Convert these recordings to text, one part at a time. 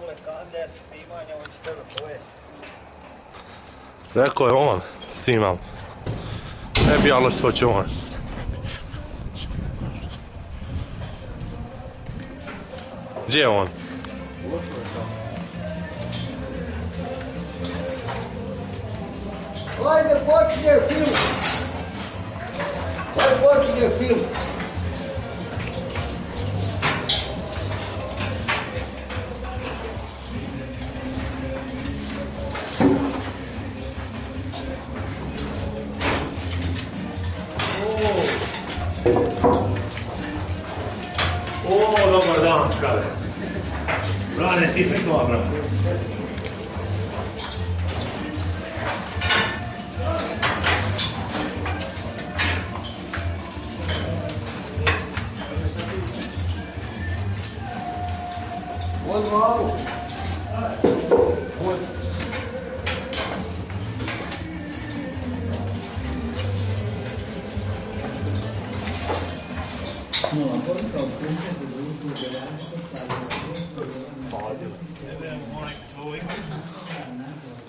problem, kande snimanja, on će tebe pojesti. Rekao je on, snimam. Ne bi ali što će on. Gdje je on? Ajde, počinje film! Ajde, počinje film! Dobar dan, krave. Brane, ti slikova, brane. Od glavu!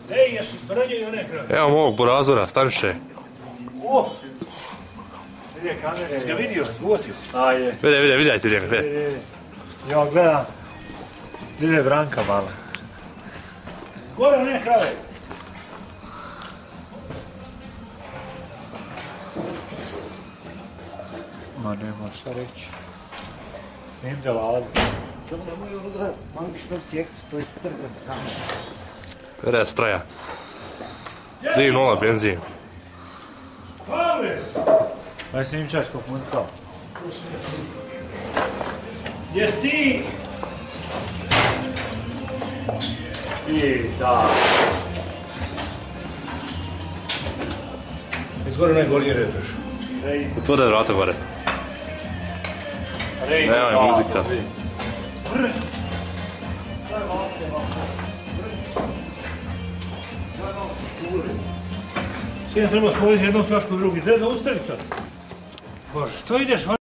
Ej, jesi spređio one krave? Evo mog burazora, Staniše. Gdje kamere? Jesi ga vidio, uvotio? A je. Vidajte gdje me. Ja gledam. Gdje je Branka mala? Gore one krave. Ma nema šta reći. Snimte vladu. To nemoj onoga, malo što ček, to je strgan kamer. Vede straja. 3.0 benzin. Krave! Aj snimčačko puntkao. Jes ti? I da. Izgore najgornji redaš. Otvore vrata gore. Nema je muzika. Svijem treba spojiti jednom čašku drugi. Gdje da ustavi sad? Bože, što ideš